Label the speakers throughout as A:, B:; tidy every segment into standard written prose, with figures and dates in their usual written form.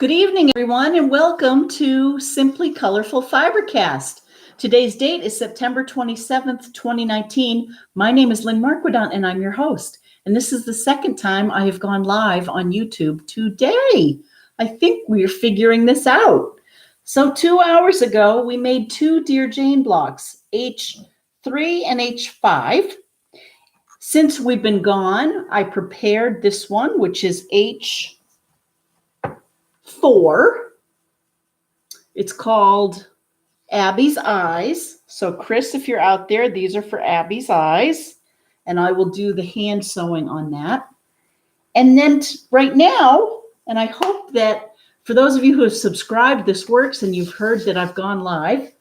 A: Good evening, everyone, and welcome to Simply Colorful FiberCast. Today's date is September 27th, 2019. My name is Lynn Marquidon, and I'm your host. And this is the second time I have gone live on YouTube today. I think we're figuring this out. So 2 hours ago, we made two Dear Jane blocks, H3 and H5. Since we've been gone, I prepared this one, which is H4. It's called Abby's Eyes. So Chris, if you're out there, these are for Abby's eyes. And I will do the hand sewing on that. And then right now, and I hope that for those of you who have subscribed, this works and you've heard that I've gone live.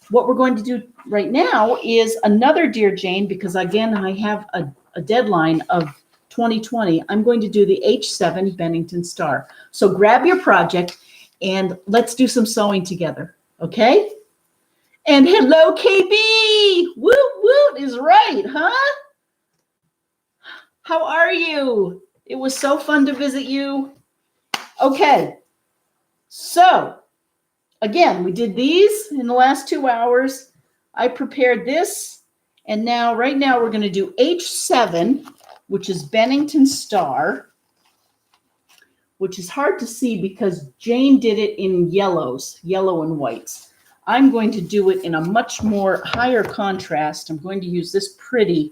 A: What we're going to do right now is another Dear Jane, because again, I have a deadline of 2020. I'm going to do the H7 Bennington Star. So grab your project and let's do some sewing together, okay? And hello, KB! Woot woot is right, huh? How are you? It was so fun to visit you. Okay, so again, we did these in the last 2 hours. I prepared this, and now, right now, we're gonna do H7, which is Bennington Star, which is hard to see because Jane did it in yellows, yellow and whites. I'm going to do it in a much more higher contrast. I'm going to use this pretty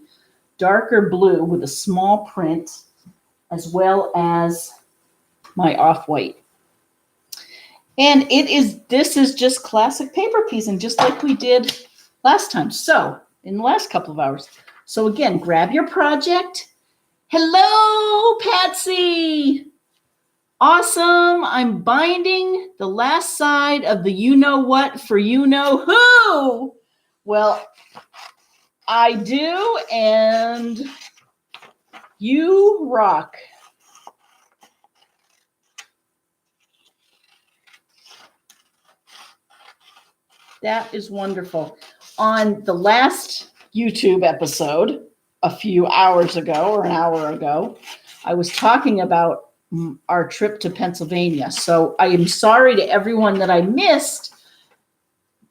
A: darker blue with a small print, as well as my off-white. And this is just classic paper piecing, just like we did last time. So in the last couple of hours. So again, grab your project. Hello, Patsy. Awesome. I'm binding the last side of the you-know-what for you-know-who. Well, I do, and you rock. That is wonderful. On the last YouTube episode, a few hours ago or an hour ago, I was talking about our trip to Pennsylvania. So I am sorry to everyone that I missed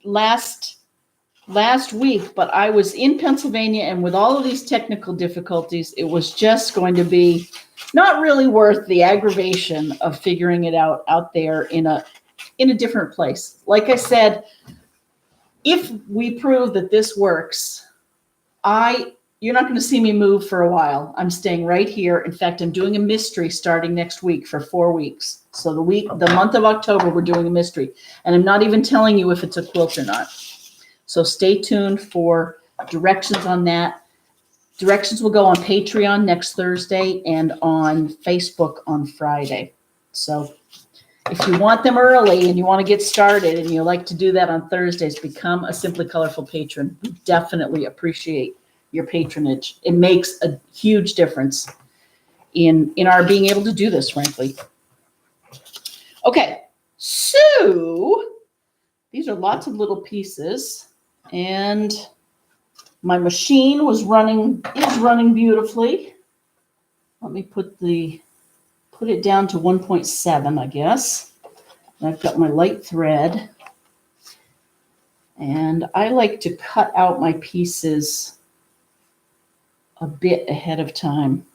A: last week, but I was in Pennsylvania, and with all of these technical difficulties, it was just going to be not really worth the aggravation of figuring it out there in a different place. Like I said, if we prove that this works, you're not going to see me move for a while. I'm staying right here. In fact, I'm doing a mystery starting next week for 4 weeks. So the month of October, we're doing a mystery. And I'm not even telling you if it's a quilt or not. So stay tuned for directions on that. Directions will go on Patreon next Thursday and on Facebook on Friday. So if you want them early and you want to get started and you like to do that on Thursdays, become a Simply Colorful patron. We definitely appreciate your patronage. It makes a huge difference in our being able to do this, frankly. Okay, so these are lots of little pieces, and my machine is running beautifully. Let me put it down to 1.7, I guess. And I've got my light thread, and I like to cut out my pieces a bit ahead of time.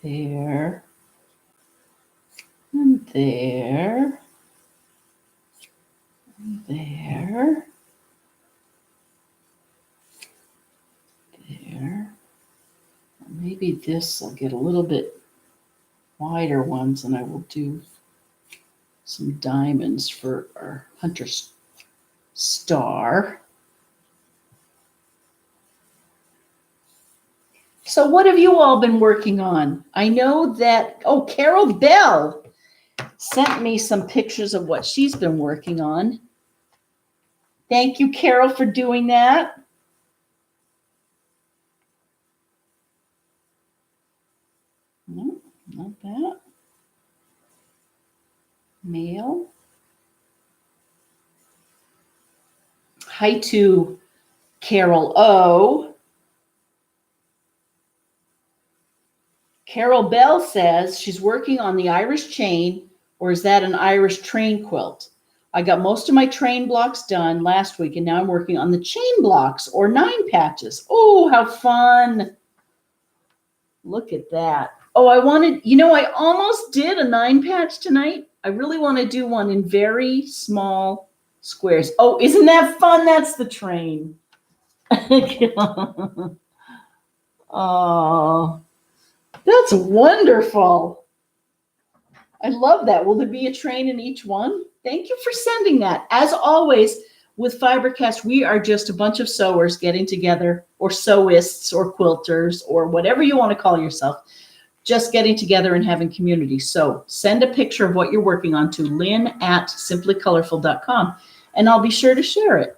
A: There, and there, and there, there. Maybe this, I'll get a little bit wider ones, and I will do some diamonds for our hunter's star. So what have you all been working on? I know that, Carol Bell sent me some pictures of what she's been working on. Thank you, Carol, for doing that. No, not that. Mail. Hi to Carol O. Carol Bell says she's working on the Irish chain, or is that an Irish train quilt? I got most of my train blocks done last week, and now I'm working on the chain blocks or 9 patches. Oh, how fun. Look at that. Oh, I almost did a 9 patch tonight. I really want to do one in very small squares. Oh, isn't that fun? That's the train. Oh, that's wonderful. I love that. Will there be a train in each one? Thank you for sending that. As always, with FiberCast, we are just a bunch of sewers getting together, or sewists, or quilters, or whatever you want to call yourself, just getting together and having community. So send a picture of what you're working on to lynn@simplycolorful.com, and I'll be sure to share it.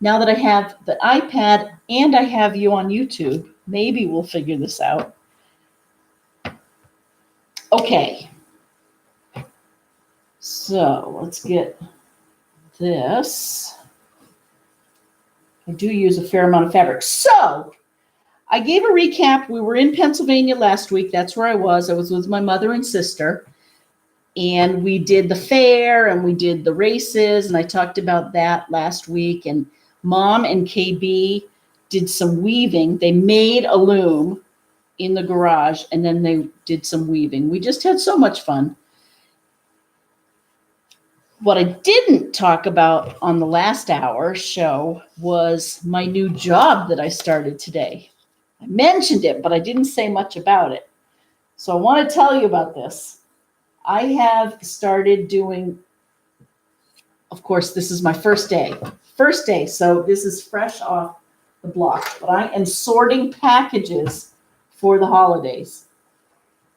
A: Now that I have the iPad and I have you on YouTube, maybe we'll figure this out. Okay. So let's get this. I do use a fair amount of fabric. So I gave a recap. We were in Pennsylvania last week. That's where I was. I was with my mother and sister. And we did the fair and we did the races. And I talked about that last week. And Mom and KB did some weaving. They made a loom in the garage, and then they did some weaving. We just had so much fun. What I didn't talk about on the last hour show was my new job that I started today. I mentioned it, but I didn't say much about it. So I want to tell you about this. I have started doing, of course, this is my first day. So this is fresh off the block, but I am sorting packages for the holidays.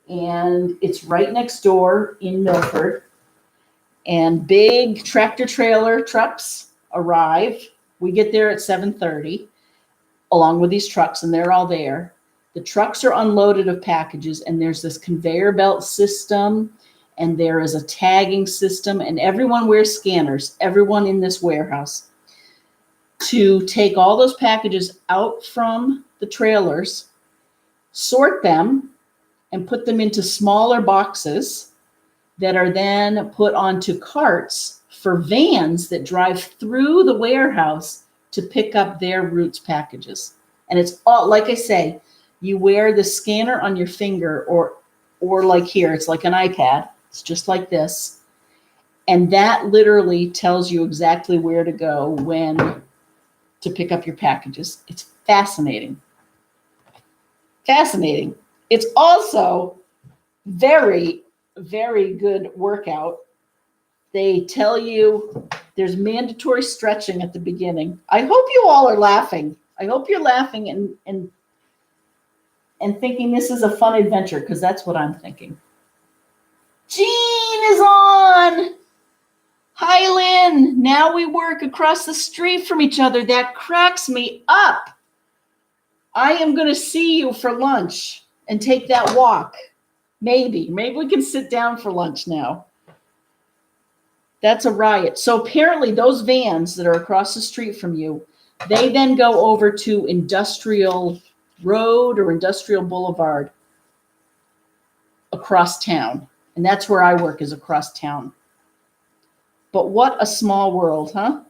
A: And it's right next door in Milford. And big tractor trailer trucks arrive. We get there at 7:30 along with these trucks, and they're all there. The trucks are unloaded of packages, and there's this conveyor belt system, and there is a tagging system, and everyone wears scanners, everyone in this warehouse, to take all those packages out from the trailers, sort them, and put them into smaller boxes that are then put onto carts for vans that drive through the warehouse to pick up their Roots packages. And it's all, like I say, you wear the scanner on your finger, or like here, it's like an iPad. It's just like this. And that literally tells you exactly where to go when to pick up your packages. It's fascinating. Fascinating. It's also very, very good workout. They tell you there's mandatory stretching at the beginning. I hope you all are laughing. I hope you're laughing and thinking this is a fun adventure, because that's what I'm thinking. Jean is on. Hi, Lynn. Now we work across the street from each other. That cracks me up. I am going to see you for lunch and take that walk. Maybe we can sit down for lunch now. That's a riot. So apparently those vans that are across the street from you, they then go over to Industrial Road or Industrial Boulevard across town. And that's where I work, is across town. But what a small world, huh?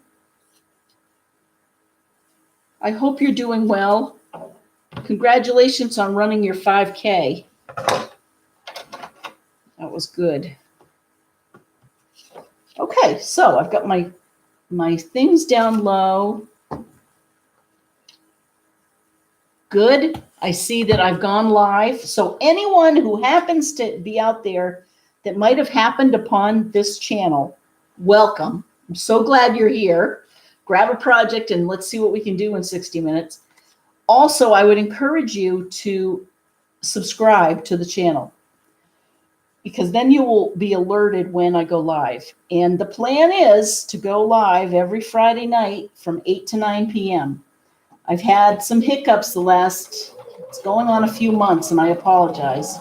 A: I hope you're doing well. Congratulations on running your 5K. That was good. Okay, so I've got my things down low. Good. I see that I've gone live. So anyone who happens to be out there that might have happened upon this channel, welcome. I'm so glad you're here. Grab a project and let's see what we can do in 60 minutes. Also, I would encourage you to subscribe to the channel, because then you will be alerted when I go live. And the plan is to go live every Friday night from 8 to 9 p.m. I've had some hiccups it's going on a few months, and I apologize,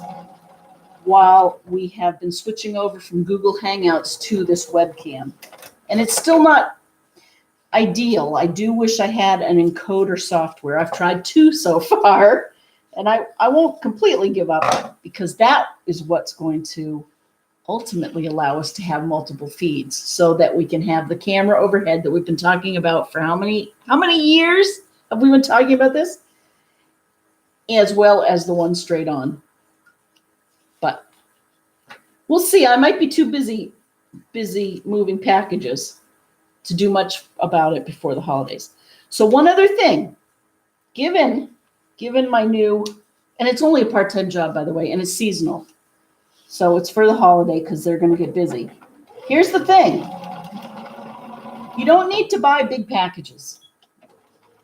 A: while we have been switching over from Google Hangouts to this webcam. And it's still not ideal. I do wish I had an encoder software. I've tried 2 so far. And I won't completely give up because that is what's going to ultimately allow us to have multiple feeds so that we can have the camera overhead that we've been talking about for how many years have we been talking about this? As well as the one straight on. But we'll see. I might be too busy moving packages to do much about it before the holidays. So one other thing, given my new, and it's only a part-time job, by the way, and it's seasonal. So it's for the holiday because they're going to get busy. Here's the thing. You don't need to buy big packages.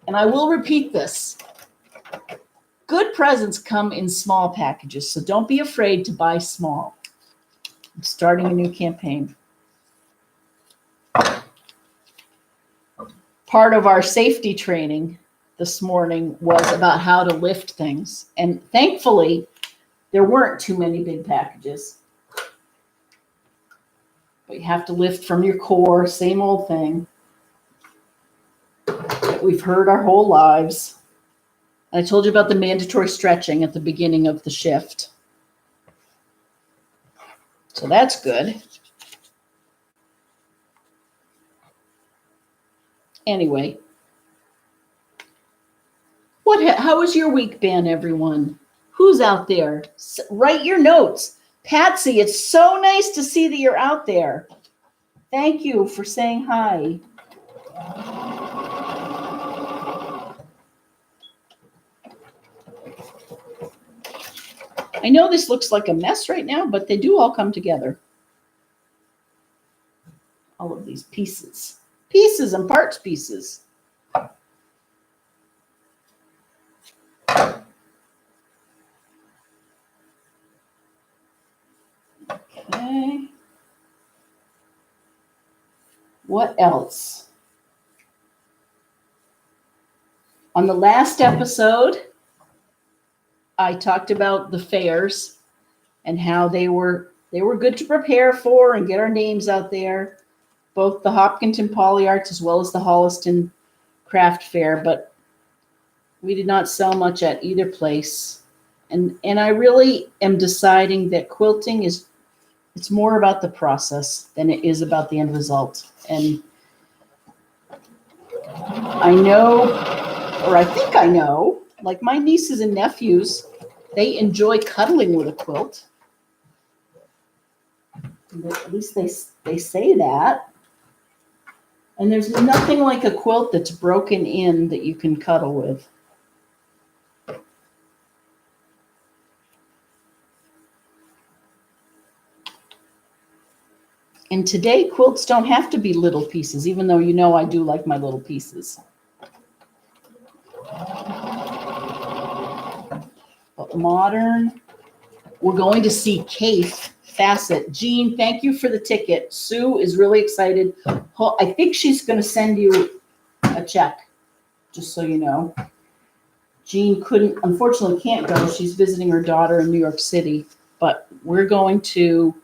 A: And I will repeat this. Good presents come in small packages, so don't be afraid to buy small. I'm starting a new campaign. Part of our safety training this morning was about how to lift things. And thankfully, there weren't too many big packages. But you have to lift from your core, same old thing that we've heard our whole lives. I told you about the mandatory stretching at the beginning of the shift. So that's good. Anyway, how has your week been, everyone? Who's out there? Write your notes. Patsy, it's so nice to see that you're out there. Thank you for saying hi. I know this looks like a mess right now, but they do all come together. All of these pieces and parts pieces. Okay. What else? On the last episode, I talked about the fairs and how they were good to prepare for and get our names out there, both the Hopkinton Poly Arts as well as the Holliston Craft Fair, but we did not sell much at either place. And I really am deciding that quilting it's more about the process than it is about the end result. And I know, or I think I know, like my nieces and nephews, they enjoy cuddling with a quilt. At least they say that. And there's nothing like a quilt that's broken in that you can cuddle with. And today, quilts don't have to be little pieces, even though you know I do like my little pieces. But modern, we're going to see Kafe Facet. Jean, thank you for the ticket. Sue is really excited. I think she's going to send you a check, just so you know. Jean unfortunately can't go. She's visiting her daughter in New York City. But we're going to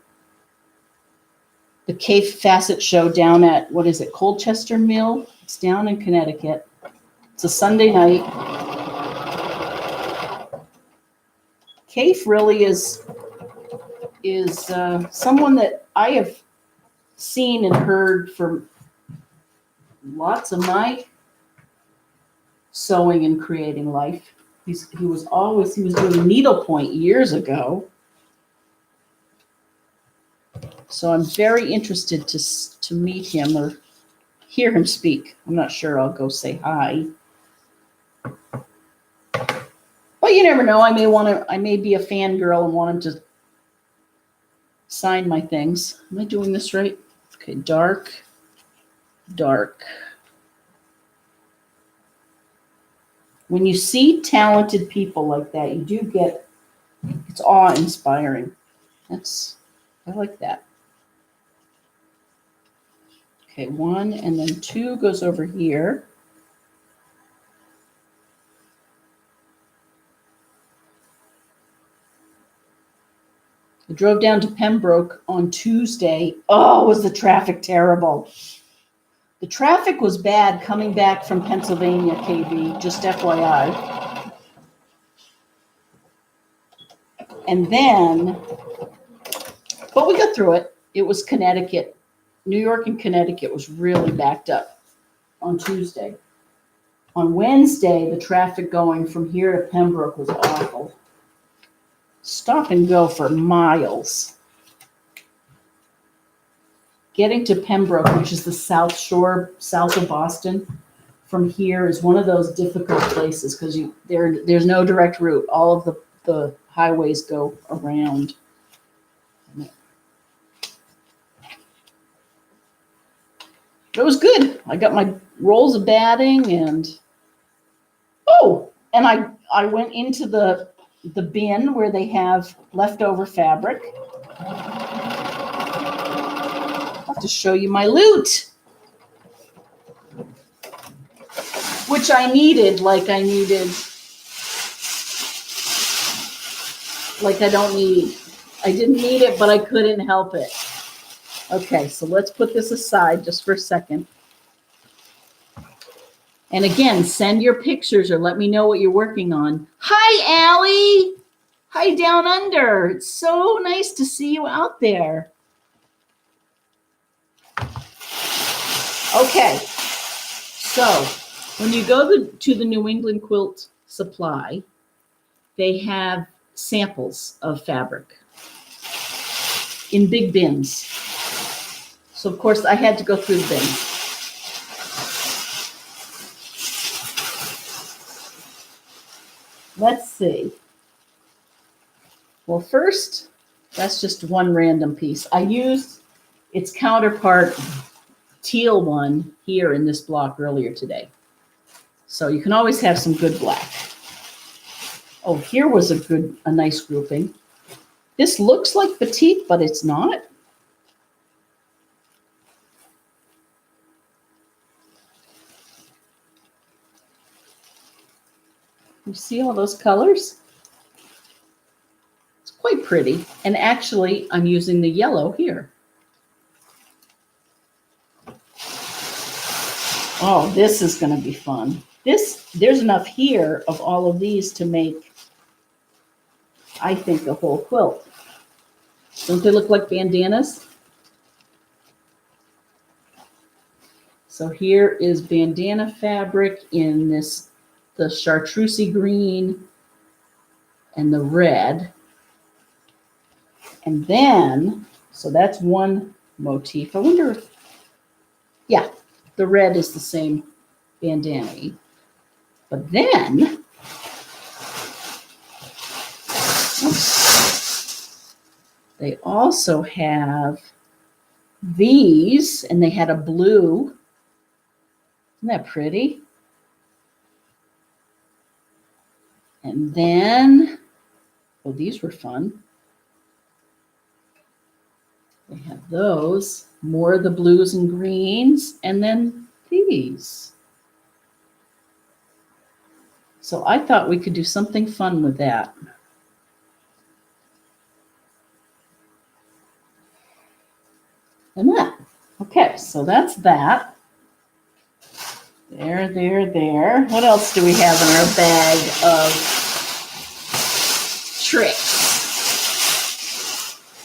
A: the Kafe Facet show down at, what is it, Colchester Mill? It's down in Connecticut. It's a Sunday night. Kafe really is someone that I have seen and heard for lots of my sewing and creating life. He was doing needlepoint years ago. So I'm very interested to meet him or hear him speak. I'm not sure. I'll go say hi. But you never know. I may be a fangirl and want him to sign my things. Am I doing this right? Okay, dark. When you see talented people like that, you do get, it's awe-inspiring. I like that. Okay, 1 and then 2 goes over here. I drove down to Pembroke on Tuesday. Oh, was the traffic terrible. The traffic was bad coming back from Pennsylvania, KB, just FYI. And then, but we got through it. It was Connecticut. New York and Connecticut was really backed up on Tuesday. On Wednesday, the traffic going from here to Pembroke was awful. Stop and go for miles. Getting to Pembroke, which is the South Shore, south of Boston, from here is one of those difficult places because there's no direct route. All of the highways go around. It was good. I got my rolls of batting and I went into the bin where they have leftover fabric. I'll have to show you my loot, which I needed, like I don't need. I didn't need it, but I couldn't help it. Okay, so let's put this aside just for a second. And again, send your pictures or let me know what you're working on. Hi, Allie. Hi, Down Under. It's so nice to see you out there. Okay, so when you go to the New England Quilt Supply, they have samples of fabric in big bins. So, of course, I had to go through the bin. Let's see. Well, first, that's just one random piece. I used its counterpart teal one here in this block earlier today. So you can always have some good black. Oh, here was a nice grouping. This looks like batik, but it's not. You see all those colors? It's quite pretty. And actually, I'm using the yellow here. Oh, this is going to be fun. There's enough here of all of these to make, I think, a whole quilt. Don't they look like bandanas? So here is bandana fabric in the chartreusey green and the red. And then, so that's one motif. I wonder if, yeah, the red is the same bandana. But then, they also have these, and they had a blue. Isn't that pretty? And then, oh, these were fun. They have those, more of the blues and greens, and then these. So I thought we could do something fun with that. And that. Okay, so that's that. There. What else do we have in our bag of tricks?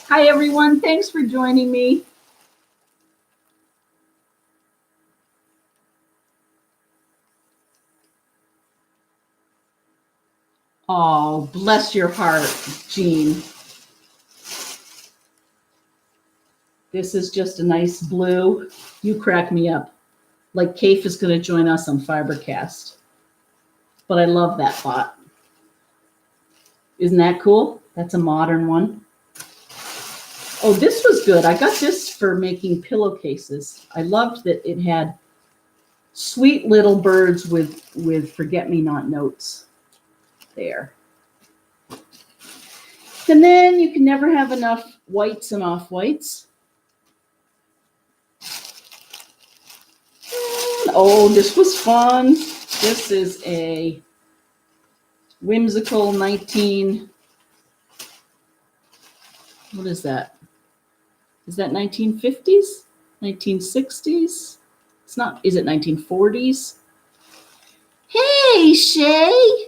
A: Hi, everyone. Thanks for joining me. Oh, bless your heart, Jean. This is just a nice blue. You crack me up. Like Kaif is going to join us on FiberCast. But I love that bot. Isn't that cool? That's a modern one. Oh, this was good. I got this for making pillowcases. I loved that it had sweet little birds with forget-me-not notes there. And then you can never have enough whites and off-whites. Oh, this was fun. This is a whimsical what is that? Is that 1950s? 1960s? It's not, is it 1940s? Hey, Shay.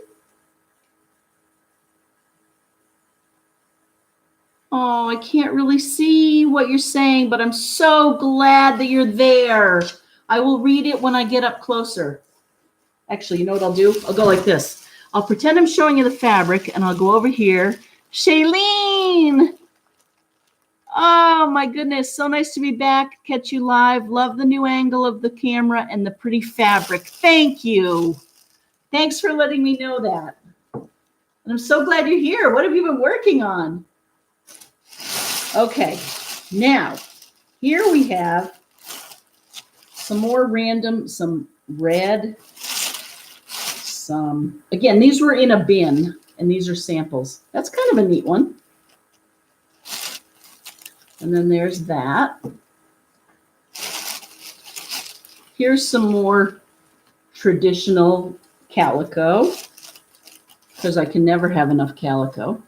A: Oh, I can't really see what you're saying, but I'm so glad that you're there. I will read it when I get up closer. Actually, you know what I'll do? I'll go like this. I'll pretend I'm showing you the fabric, and I'll go over here. Shailene! Oh, my goodness. So nice to be back. Catch you live. Love the new angle of the camera and the pretty fabric. Thank you. Thanks for letting me know that. And I'm so glad you're here. What have you been working on? Okay, now here we have some more random, some red, some, again, these were in a bin and these are samples. That's kind of a neat one. And then there's that. Here's some more traditional calico because I can never have enough calico.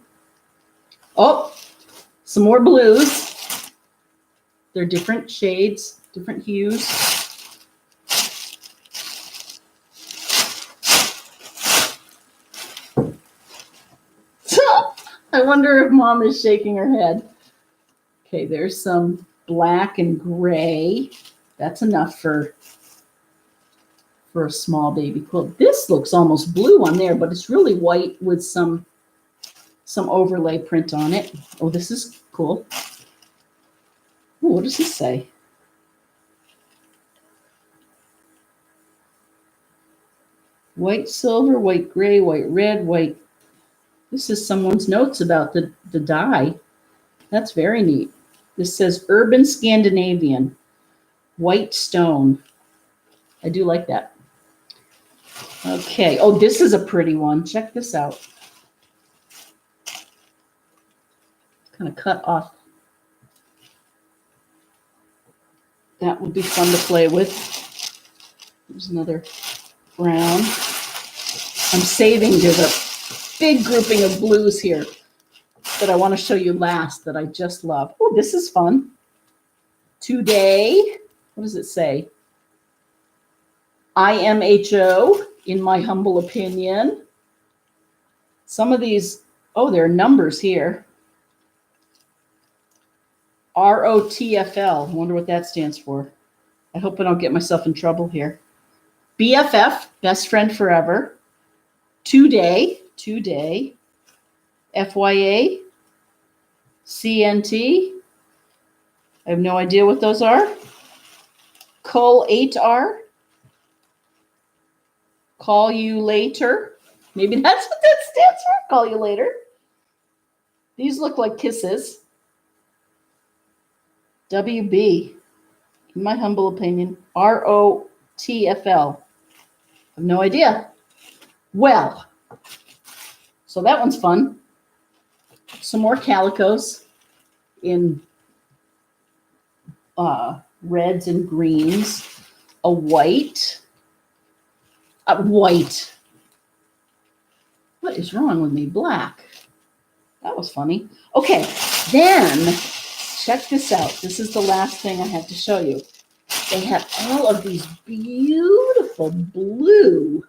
A: Oh, some more blues. They're different shades, different hues. I wonder if Mom is shaking her head. Okay, there's some black and gray. That's enough for a small baby quilt. This looks almost blue on there, but it's really white with some overlay print on it. Oh, this is cool. Ooh, what does this say? White silver, white gray, white red, white. This is someone's notes about the dye. That's very neat. This says Urban Scandinavian, white stone. I do like that. Okay. Oh, this is a pretty one. Check this out. Kind of cut off. That would be fun to play with. There's another brown. I'm saving. There's a big grouping of blues here that I want to show you last that I just love. Oh, this is fun. Today, what does it say? IMHO, in my humble opinion. Some of these, oh, there are numbers here. ROTFL. I wonder what that stands for. I hope I don't get myself in trouble here. BFF, best friend forever. Today. FYA, CNT. I have no idea what those are. Call 8R. Call you later. Maybe that's what that stands for. Call you later. These look like kisses. WB, in my humble opinion, ROTFL. I have no idea. Well, so that one's fun. Some more calicos in reds and greens. A white. White. What is wrong with me? Black. That was funny. Okay, then check this out. This is the last thing I have to show you. They have all of these beautiful blue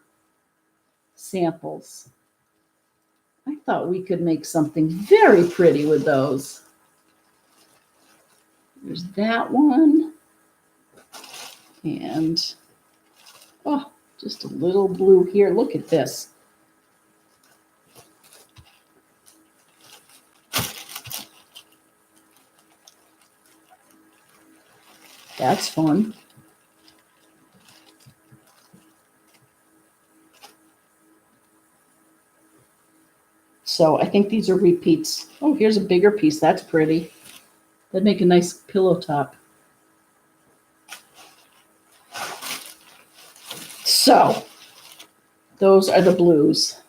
A: samples. I thought we could make something very pretty with those. There's that one. And, oh, just a little blue here. Look at this. That's fun. So I think these are repeats. Oh, here's a bigger piece. That's pretty. That'd make a nice pillow top. So those are the blues.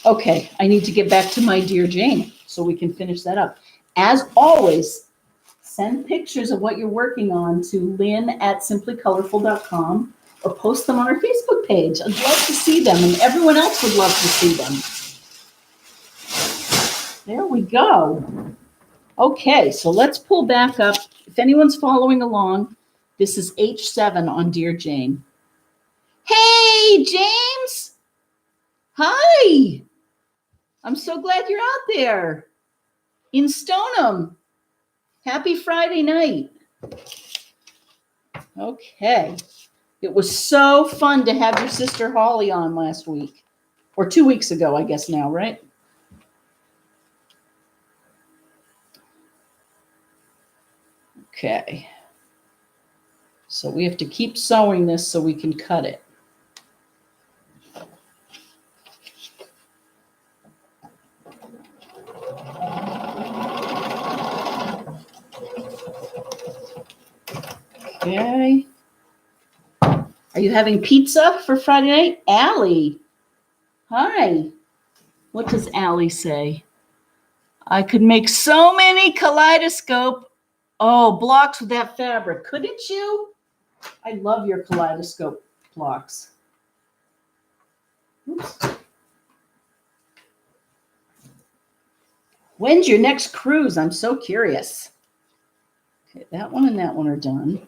A: Okay, I need to get back to my Dear Jane so we can finish that up. As always, send pictures of what you're working on to lynn@simplycolorful.com or post them on our Facebook page. I'd love to see them, and everyone else would love to see them. There we go. Okay, so let's pull back up. If anyone's following along, this is H7 on Dear Jane. Hey, James. Hi. I'm so glad you're out there. in Stoneham. Happy Friday night. Okay. It was so fun to have your sister Holly on last week. Or 2 weeks ago, I guess now, right? Okay. So we have to keep sewing this so we can cut it. Okay. Are you having pizza for Friday night? Allie. Hi. What does Allie say? I could make so many kaleidoscope blocks with that fabric. Couldn't you? I love your kaleidoscope blocks. Oops. When's your next cruise? I'm so curious. Okay, that one and that one are done.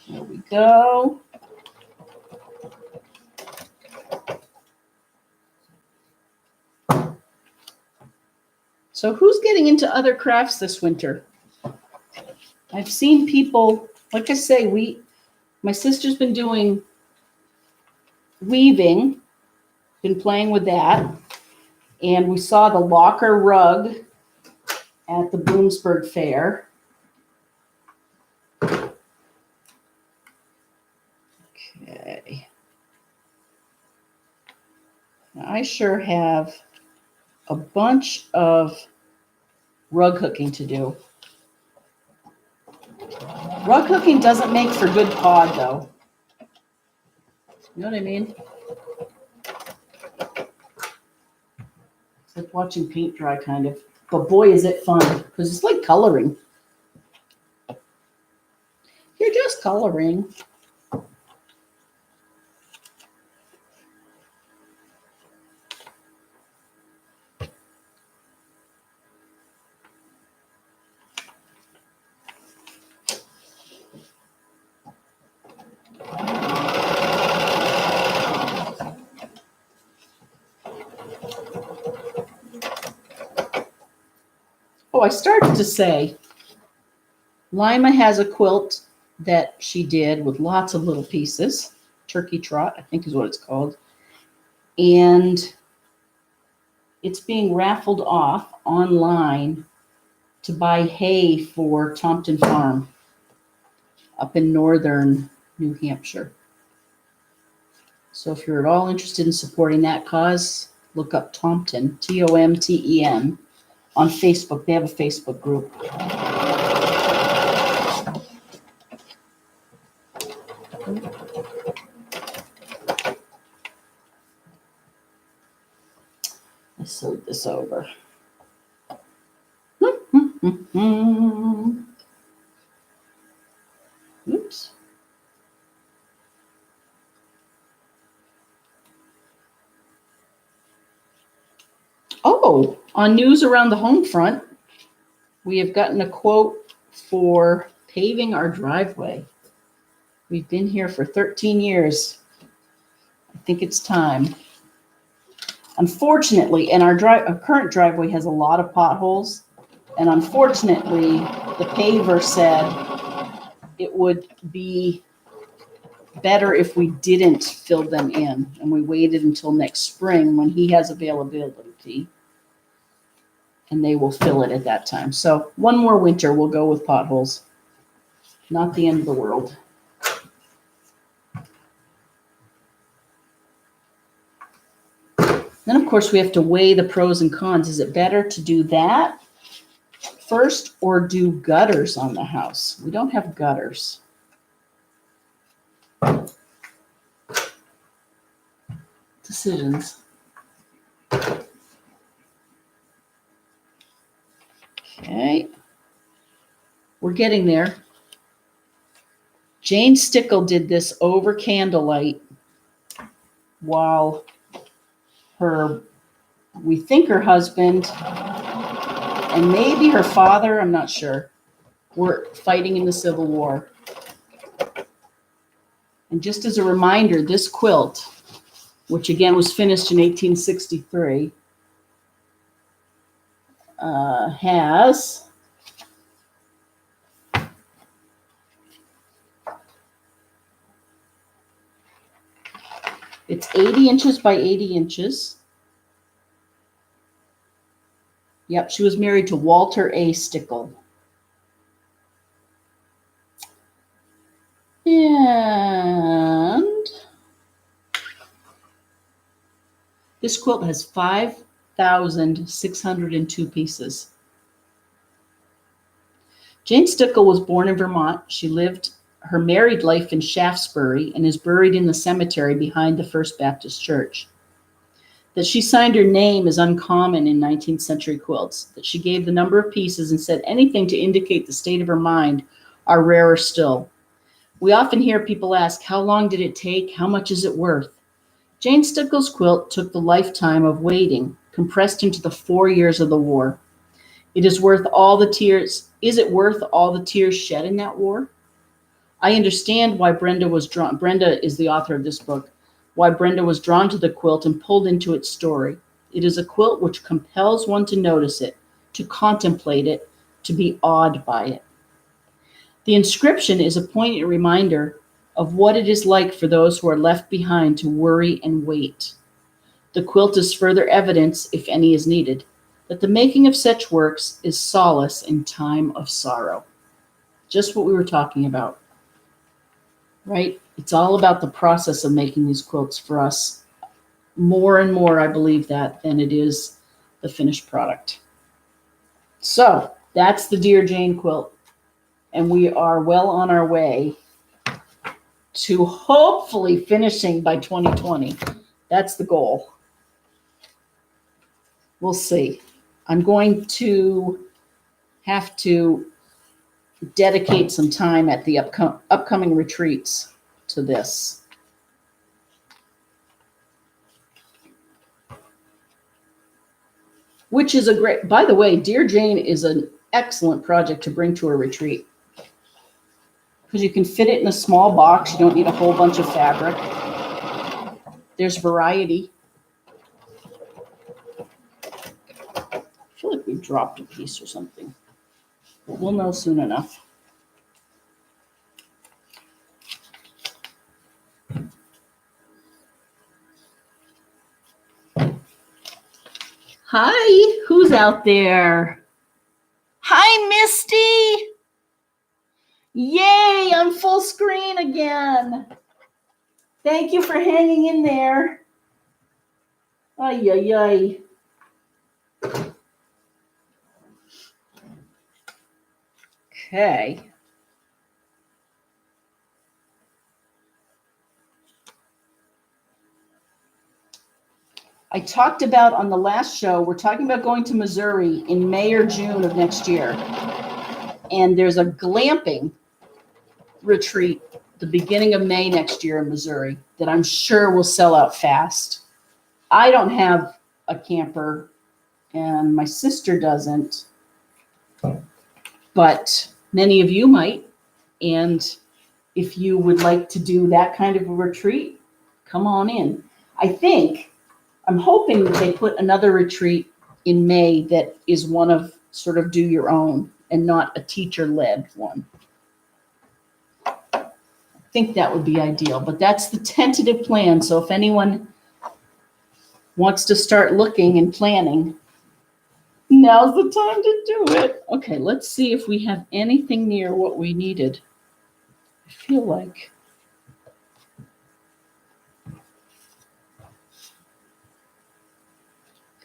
A: There we go. So who's getting into other crafts this winter? I've seen people, like I say, my sister's been doing weaving, been playing with that. And we saw the locker rug at the Bloomsburg Fair. Okay. Now I sure have a bunch of rug hooking to do. Rug hooking doesn't make for good pod, though. You know what I mean? It's like watching paint dry, kind of. But boy, is it fun, because it's like coloring. You're just coloring. Oh, I started to say, Lima has a quilt that she did with lots of little pieces. Turkey Trot, I think is what it's called. And it's being raffled off online to buy hay for Tompton Farm up in northern New Hampshire. So if you're at all interested in supporting that cause, look up Tompton, Tomten, on Facebook. They have a Facebook group. I sewed this over. Oops. Oh, on news around the home front, we have gotten a quote for paving our driveway. We've been here for 13 years. I think it's time. Unfortunately, and our current driveway has a lot of potholes, and unfortunately, the paver said it would be better if we didn't fill them in, and we waited until next spring when he has availability, and they will fill it at that time. So one more winter, we'll go with potholes. Not the end of the world. Then, of course, we have to weigh the pros and cons. Is it better to do that first or do gutters on the house? We don't have gutters. Decisions. Okay. We're getting there. Jane Stickle did this over candlelight while we think her husband and maybe her father, I'm not sure, were fighting in the Civil War. And just as a reminder, this quilt, which again was finished in 1863, has it's 80 inches by 80 inches. Yep, she was married to Walter A. Stickle. And this quilt has 5,602 pieces. Jane Stickle was born in Vermont. She lived her married life in Shaftesbury and is buried in the cemetery behind the First Baptist Church. That she signed her name is uncommon in 19th century quilts. That she gave the number of pieces and said anything to indicate the state of her mind are rarer still. We often hear people ask, how long did it take? How much is it worth? Jane Stickle's quilt took the lifetime of waiting, compressed into the 4 years of the war. It is worth all the tears. Is it worth all the tears shed in that war? I understand why Brenda was drawn. Brenda is the author of this book. Why Brenda was drawn to the quilt and pulled into its story. It is a quilt which compels one to notice it, to contemplate it, to be awed by it. The inscription is a poignant reminder of what it is like for those who are left behind to worry and wait. The quilt is further evidence, if any is needed, that the making of such works is solace in time of sorrow. Just what we were talking about, right? It's all about the process of making these quilts for us. More and more, I believe that, than it is the finished product. So that's the Dear Jane quilt. And we are well on our way to hopefully finishing by 2020. That's the goal. We'll see. I'm going to have to dedicate some time at the upcoming retreats to this. Which is a great, by the way, Dear Jane is an excellent project to bring to a retreat. Because you can fit it in a small box. You don't need a whole bunch of fabric. There's variety. I feel like we dropped a piece or something. But we'll know soon enough. Hi, who's out there? Hi, Misty. Yay, I'm full screen again. Thank you for hanging in there. Ay, ay, ay. Okay. I talked about on the last show, we're talking about going to Missouri in May or June of next year. And there's a glamping retreat the beginning of May next year in Missouri that I'm sure will sell out fast. I don't have a camper and my sister doesn't, but many of you might. And if you would like to do that kind of a retreat, come on in. I'm hoping that they put another retreat in May that is one of sort of do your own and not a teacher-led one. I think that would be ideal, but that's the tentative plan. So if anyone wants to start looking and planning, now's the time to do it. Okay, let's see if we have anything near what we needed. I feel like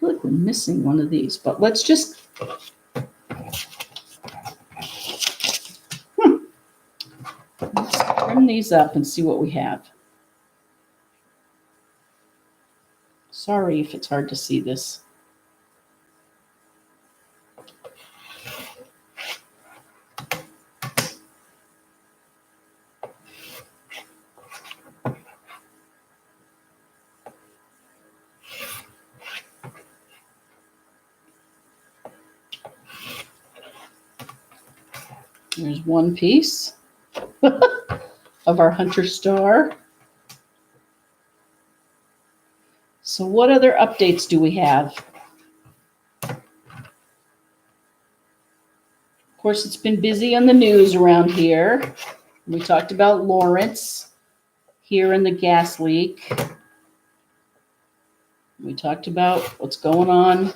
A: we're missing one of these, but let's just let's trim these up and see what we have. Sorry if it's hard to see this. There's one piece of our hunter star. So what other updates do we have? Of course, it's been busy on the news around here. We talked about Lawrence here in the gas leak. We talked about what's going on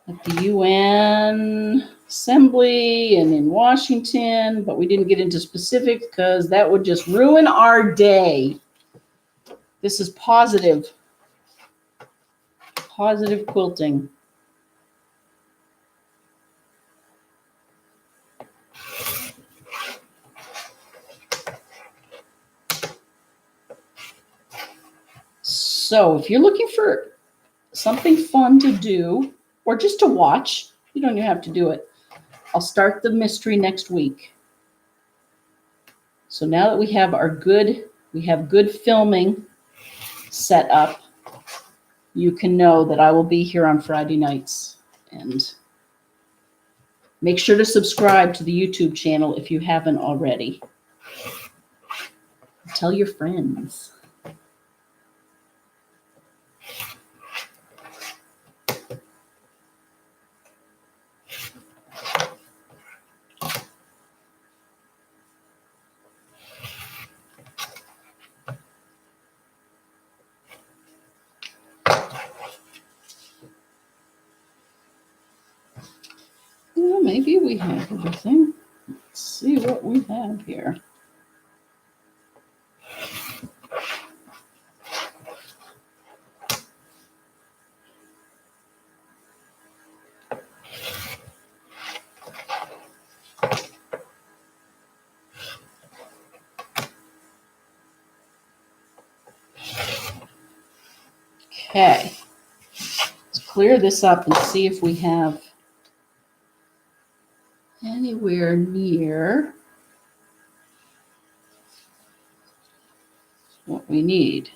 A: at the UN Assembly and in Washington, but we didn't get into specifics because that would just ruin our day. This is positive quilting. So if you're looking for something fun to do or just to watch, you don't even have to do it. I'll start the mystery next week. So now that we have good filming set up, you can know that I will be here on Friday nights. And make sure to subscribe to the YouTube channel if you haven't already. Tell your friends. Well, maybe we have everything. Let's see what we have here. Okay, let's clear this up and see if we have anywhere near what we need.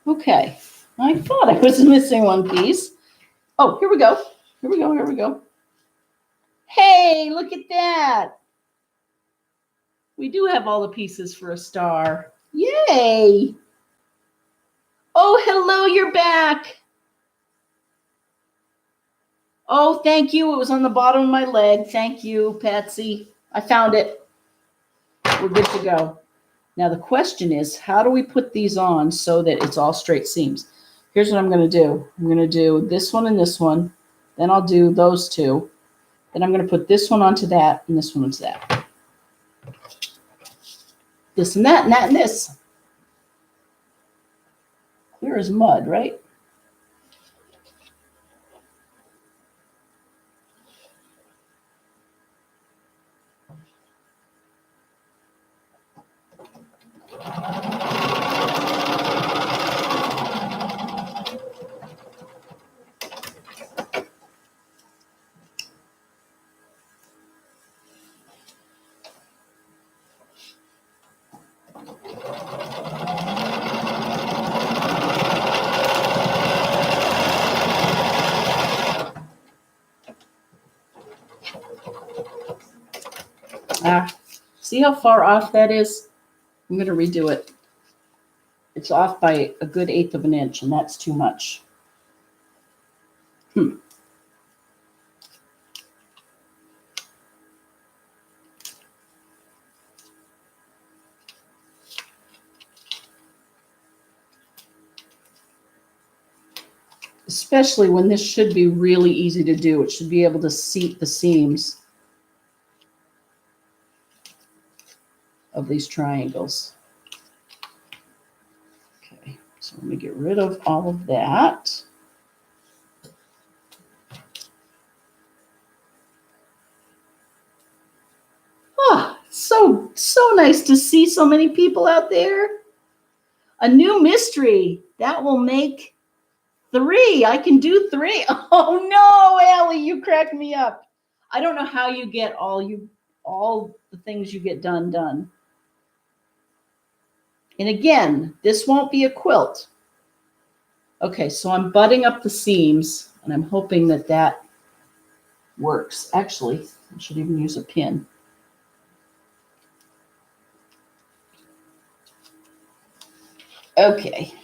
A: Okay, I thought I was missing one piece. Oh, here we go. Here we go. Hey, look at that. We do have all the pieces for a star. Yay. Oh, hello, you're back. Oh, thank you. It was on the bottom of my leg. Thank you, Patsy. I found it. We're good to go. Now the question is, how do we put these on so that it's all straight seams? Here's what I'm going to do. I'm going to do this one and this one. Then I'll do those two. Then I'm going to put this one onto that and this one onto that. This and that and that and this. Clear as mud, right? See how far off that is? I'm going to redo it. It's off by a good 1/8 of an inch, and that's too much. Especially when this should be really easy to do. It should be able to seat the seams of these triangles. Okay, so let me get rid of all of that. nice to see so many people out there. A new mystery. That will make 3. I can do 3. Oh no, Allie, you cracked me up. I don't know how you get all the things you get done. And again, this won't be a quilt. Okay, so I'm butting up the seams, and I'm hoping that works. Actually, I should even use a pin. Okay.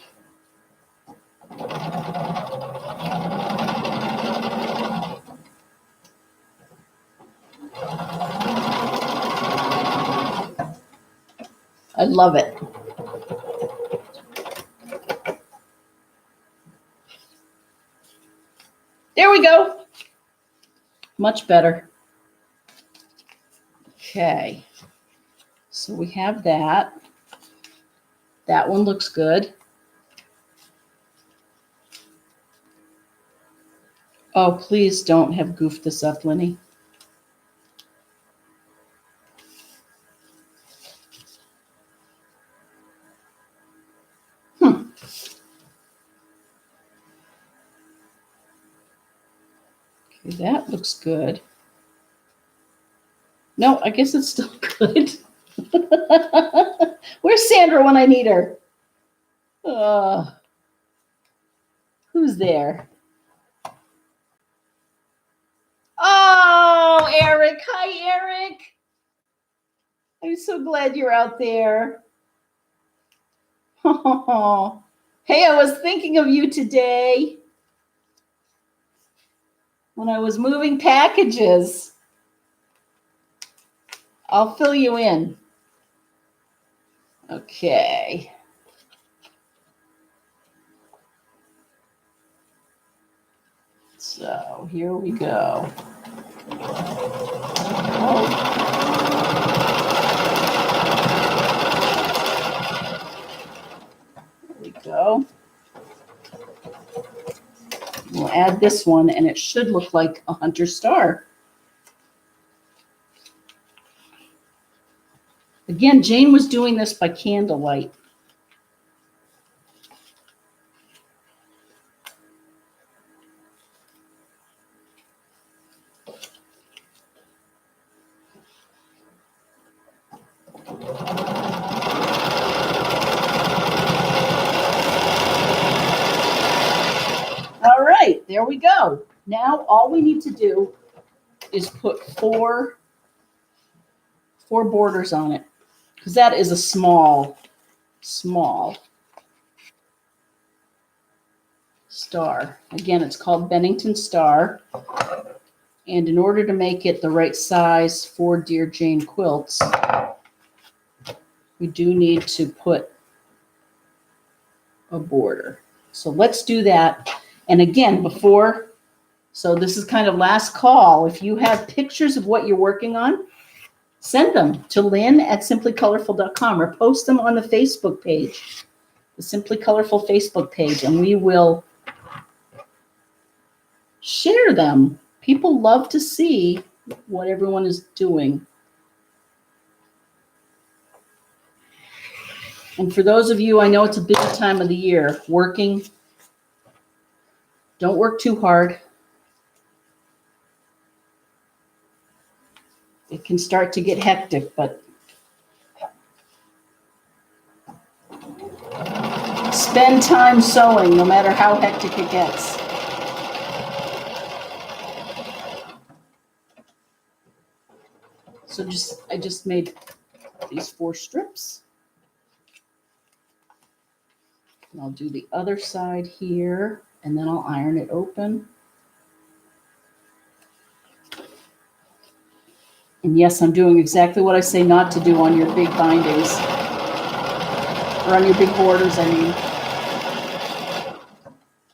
A: I love it. There we go. Much better. Okay. So we have that. That one looks good. Oh, please don't have goofed this up, Lenny. Okay, that looks good. No, I guess it's still good. Where's Sandra when I need her? Who's there? Oh, Eric. Hi, Eric. I'm so glad you're out there. Oh, hey, I was thinking of you today when I was moving packages. I'll fill you in. Okay. So here we go. Oh. There we go. We'll add this one, and it should look like a hunter star. Again, Jane was doing this by candlelight. All right, there we go. Now all we need to do is put four borders on it, because that is a small star. Again, it's called Bennington Star. And in order to make it the right size for Dear Jane quilts, we do need to put a border. So let's do that. And again, so this is kind of last call. If you have pictures of what you're working on, send them to lynn@simplycolorful.com or post them on the Facebook page, the Simply Colorful Facebook page, and we will share them. People love to see what everyone is doing. And for those of you, I know it's a busy time of the year, working. Don't work too hard. It can start to get hectic, but spend time sewing, no matter how hectic it gets. So I just made these 4 strips. And I'll do the other side here, and then I'll iron it open. And yes, I'm doing exactly what I say not to do on your big bindings. Or on your big borders, I mean.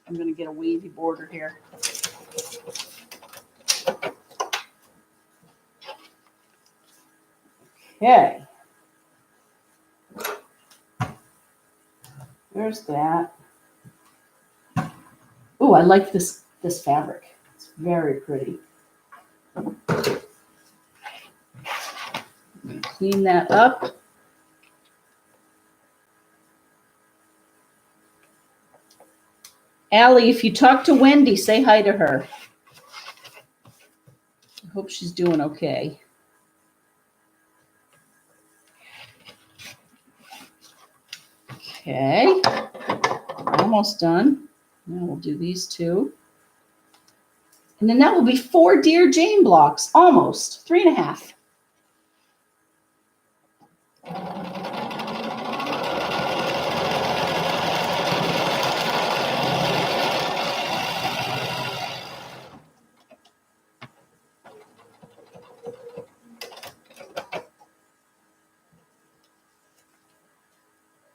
A: I'm going to get a wavy border here. Okay. There's that. Oh, I like this fabric. It's very pretty. I'm going to clean that up. Allie, if you talk to Wendy, say hi to her. I hope she's doing okay. Okay, almost done. Now we'll do these two. And then that will be 4 Dear Jane blocks, almost, 3.5.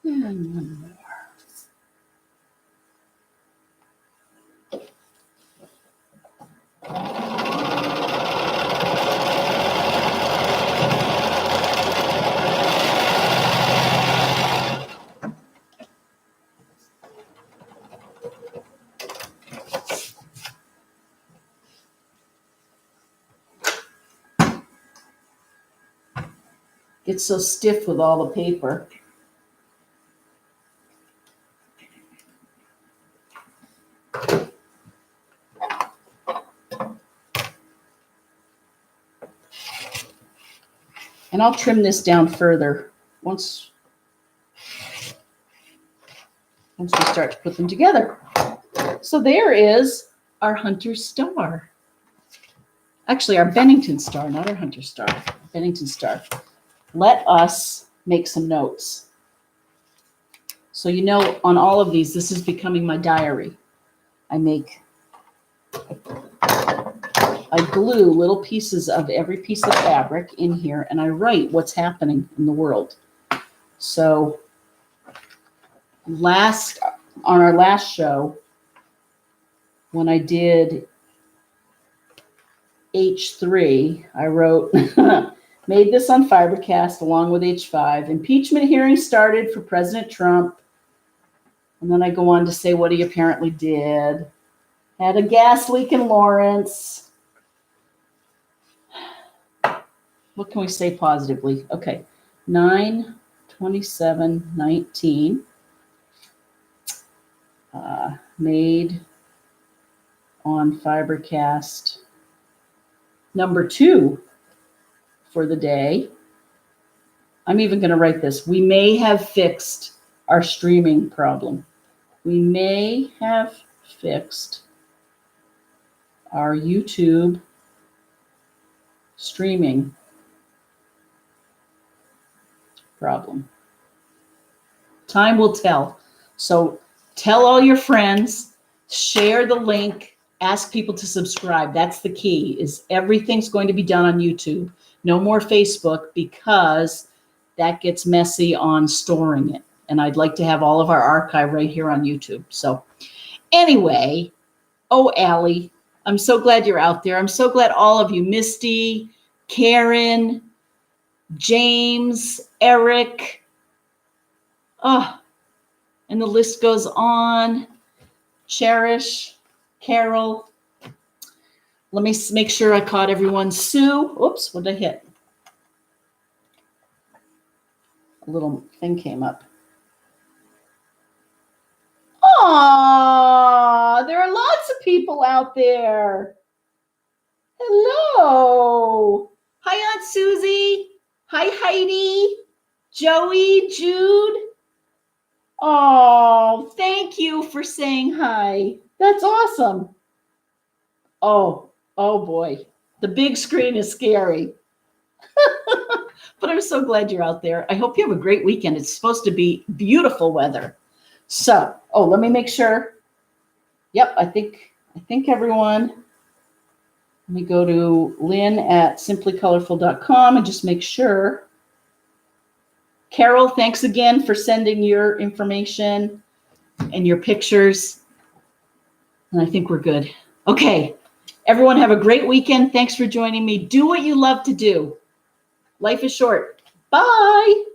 A: And one more. It's so stiff with all the paper. And I'll trim this down further once we start to put them together. So there is our Hunter Star. Actually, our Bennington Star, not our Hunter Star, Bennington Star. Let us make some notes. So you know, on all of these, this is becoming my diary. I glue little pieces of every piece of fabric in here, and I write what's happening in the world. So on our last show, when I did H3, I wrote, made this on FiberCast along with H5. Impeachment hearing started for President Trump. And then I go on to say what he apparently did. Had a gas leak in Lawrence. What can we say positively? Okay, 9/27/19. Made on FiberCast number 2 for the day. I'm even going to write this. We may have fixed our streaming problem. We may have fixed our YouTube streaming problem. Time will tell. So tell all your friends, share the link, ask people to subscribe. That's the key, is everything's going to be done on YouTube. No more Facebook, because that gets messy on storing it. And I'd like to have all of our archive right here on YouTube. So anyway, oh, Allie, I'm so glad you're out there. I'm so glad all of you, Misty, Karen, James, Eric, and the list goes on. Cherish, Carol. Let me make sure I caught everyone. Sue, oops, what did I hit? A little thing came up. Aw, there are lots of people out there. Hello. Hi, Aunt Susie. Hi, Heidi. Joey, Jude. Oh, thank you for saying hi. That's awesome. Oh boy. The big screen is scary. But I'm so glad you're out there. I hope you have a great weekend. It's supposed to be beautiful weather. So, let me make sure. Yep, I think everyone. Let me go to Lynn at simplycolorful.com and just make sure. Carol, thanks again for sending your information and your pictures. And I think we're good. Okay, everyone have a great weekend. Thanks for joining me. Do what you love to do. Life is short. Bye.